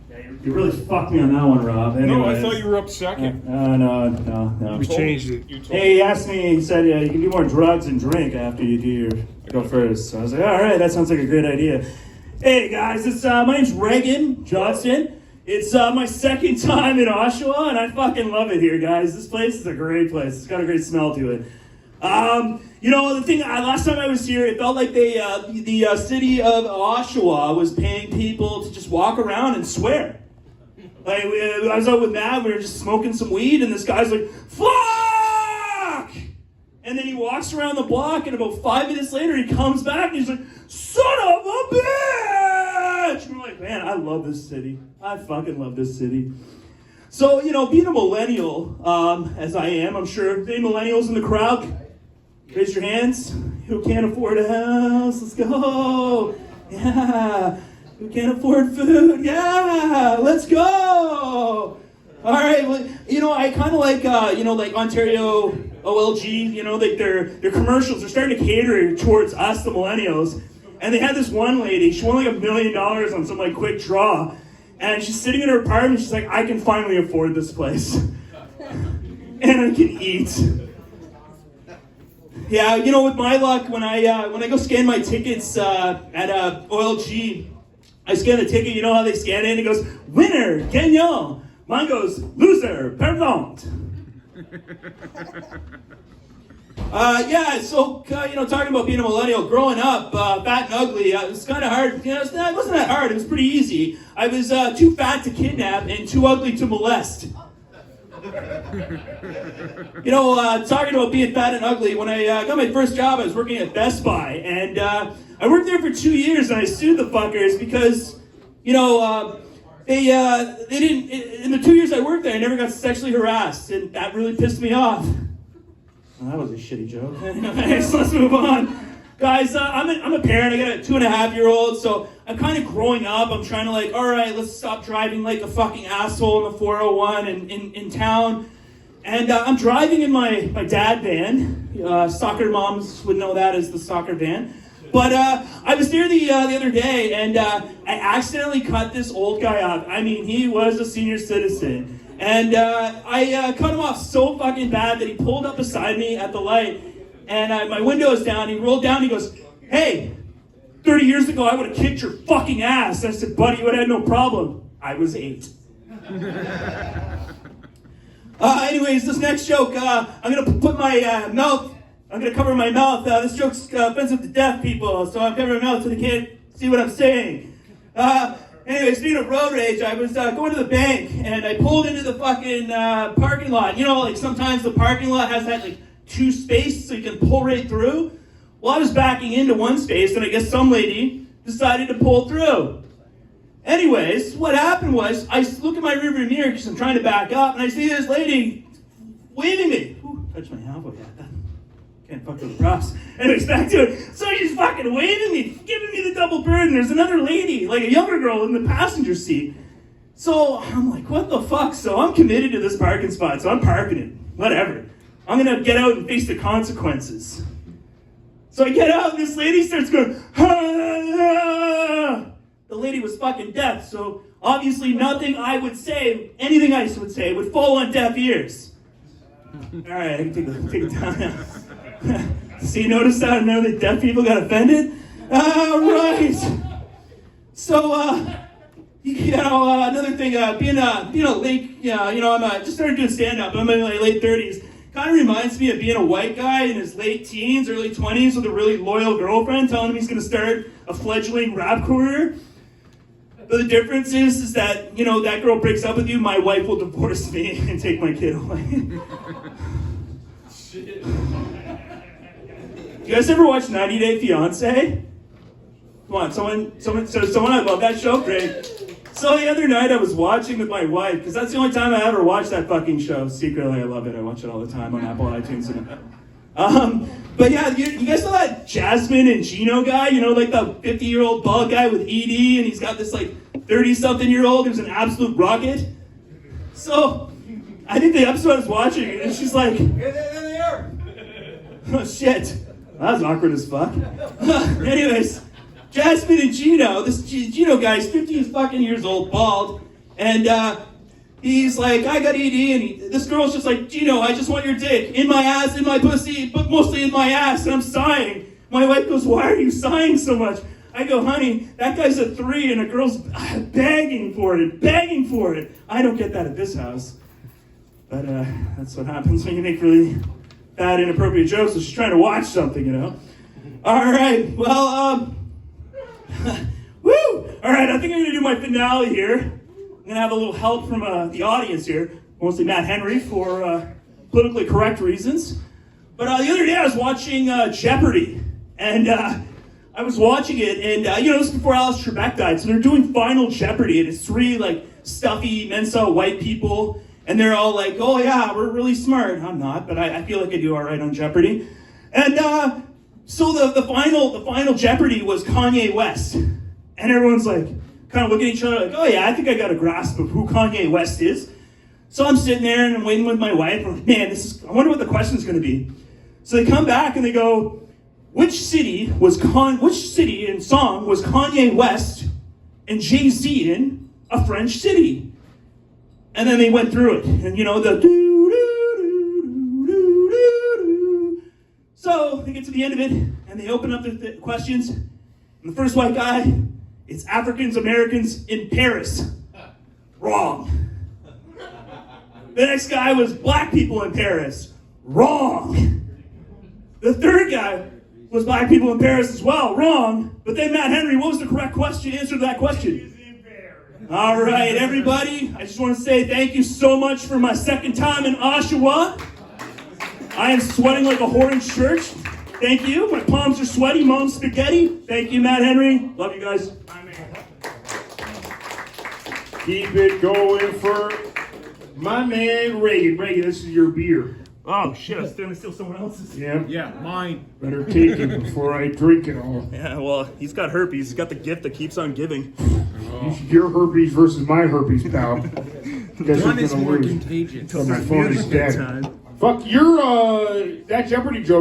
You really fucked me on that one, Rob. Anyways. No, I thought you were up second. No. We changed it. Hey, he asked me, he said, you can do more drugs and drink after you go first. So I was like, all right, that sounds like a great idea. Hey, guys, my name's Reagan Johnson. It's my second time in Oshawa, and I fucking love it here, guys. This place is a great place. It's got a great smell to it. The thing, last time I was here, it felt like the city of Oshawa was paying people to just walk around and swear. Like, I was out with Matt, we were just smoking some weed, and this guy's like, fuck! And then he walks around the block, and about 5 minutes later, he comes back, and he's like, son of a bitch! And we're like, man, I love this city. I fucking love this city. So, being a millennial, as I am, I'm sure, any millennials in the crowd? Raise your hands. Who can't afford a house? Let's go. Yeah. Who can't afford food? Yeah. Let's go. All right. Well, I kind of like, like Ontario OLG, like their commercials are starting to cater towards us, the millennials. And they had this one lady, she won like $1 million on some like quick draw. And she's sitting in her apartment, she's like, I can finally afford this place. And I can eat. Yeah, with my luck, when I go scan my tickets at OLG, I scan the ticket, you know how they scan it, and it goes, winner, gagnant. Mine goes, loser, perdant. Talking about being a millennial, growing up, fat and ugly, it was kind of hard. It wasn't that hard, it was pretty easy. I was too fat to kidnap and too ugly to molest. Talking about being fat and ugly, when I got my first job, I was working at Best Buy, and I worked there for 2 years, and I sued the fuckers because, they didn't, in the 2 years I worked there, I never got sexually harassed, and that really pissed me off. Well, that was a shitty joke. Anyways, let's move on. Guys, I'm a parent. I got a 2.5-year-old, so I'm kind of growing up. I'm trying to all right, let's stop driving like a fucking asshole in the 401 in town. And I'm driving in my dad van. Soccer moms would know that as the soccer van. But I was there the other day, and I accidentally cut this old guy up. I mean, he was a senior citizen. And I cut him off so fucking bad that he pulled up beside me at the light. And my window is down. He rolled down. He goes, hey, 30 years ago, I would have kicked your fucking ass. I said, buddy, you would have had no problem. I was 8. Anyways, this next joke, I'm going to put my mouth, I'm going to cover my mouth. This joke's offensive to deaf people, so I'm covering my mouth so they can't see what I'm saying. Anyway, speaking of road rage, I was going to the bank, and I pulled into the fucking parking lot. Sometimes the parking lot has that, 2 spaces so you can pull right through. Well, I was backing into one space, and I guess some lady decided to pull through. Anyways, what happened was, I look at my rearview mirror because I'm trying to back up, and I see this lady waving me. Ooh, touched my halfway. Can't fuck with the props. Anyways, back to it. So she's fucking waving me, giving me the double bird, and there's another lady, like a younger girl, in the passenger seat. So I'm like, what the fuck? So I'm committed to this parking spot, so I'm parking it. Whatever. I'm gonna get out and face the consequences. So I get out, and this lady starts going, ah! The lady was fucking deaf, so obviously nothing I would say, anything I would say, would fall on deaf ears. All right, I can take it down now. See, notice how none of the deaf people got offended? All right. So, another thing, being late, I'm just started doing stand-up. I'm in my late 30s. Kind of reminds me of being a white guy in his late teens, early 20s with a really loyal girlfriend telling him he's going to start a fledgling rap career. But the difference is that, that girl breaks up with you, my wife will divorce me and take my kid away. Shit. You guys ever watch 90 Day Fiancé? Come on, someone, I love that show, great. So the other night I was watching with my wife, because that's the only time I ever watched that fucking show. Secretly, I love it. I watch it all the time on Apple iTunes. But yeah, you guys saw that Jasmine and Gino guy? Like the 50-year-old bald guy with ED, and he's got this 30-something-year-old who's an absolute rocket. So I think the episode I was watching, and she's like, There they are. Oh shit, that was awkward as fuck. Anyways, Jasmine and Gino, this Gino guy's 50 fucking years old, bald. And he's like, I got ED, and this girl's just like, Gino, I just want your dick in my ass, in my pussy, but mostly in my ass, and I'm sighing. My wife goes, why are you sighing so much? I go, honey, that guy's a 3, and a girl's begging for it, begging for it. I don't get that at this house. But that's what happens when you make really bad, inappropriate jokes. So she's trying to watch something, you know. All right, well, woo! All right, I think I'm going to do my finale here. I'm going to have a little help from the audience here, mostly Matt Henry for politically correct reasons. But the other day I was watching Jeopardy, and I was watching it, and this was before Alice Trebek died, so they're doing Final Jeopardy, and it's 3 like stuffy Mensa white people, and they're all like, oh yeah, we're really smart. I'm not, but I feel like I do all right on Jeopardy. And so the final Jeopardy was Kanye West, and everyone's like kind of looking at each other like, oh yeah, I think I got a grasp of who Kanye West is. So I'm sitting there and I'm waiting with my wife. I'm like, man, I wonder what the question's going to be. So they come back and they go, which city and song was Kanye West and Jay-Z in a French city? And then they went through it, and the do-do-do-do-do-do. So they get to the end of it, and they open up the questions. And the first white guy, it's Africans Americans in Paris. Wrong. The next guy was black people in Paris. Wrong. The third guy was black people in Paris as well. Wrong. But then Matt Henry, what was the correct answer to that question? All right, everybody. I just want to say thank you so much for my second time in Oshawa. I am sweating like a whore in church. Thank you. My palms are sweaty. Mom's spaghetti. Thank you, Matt Henry. Love you guys. Keep it going for my man Reagan. Reagan, this is your beer. Oh, shit. I was going to steal someone else's. Yeah. Yeah, mine. Better take it before I drink it all. Yeah, well, he's got herpes. He's got the gift that keeps on giving. Your herpes versus my herpes, pal. Guess One who's is gonna more lose? contagious. Till my phone is dead. Fuck, that Jeopardy joke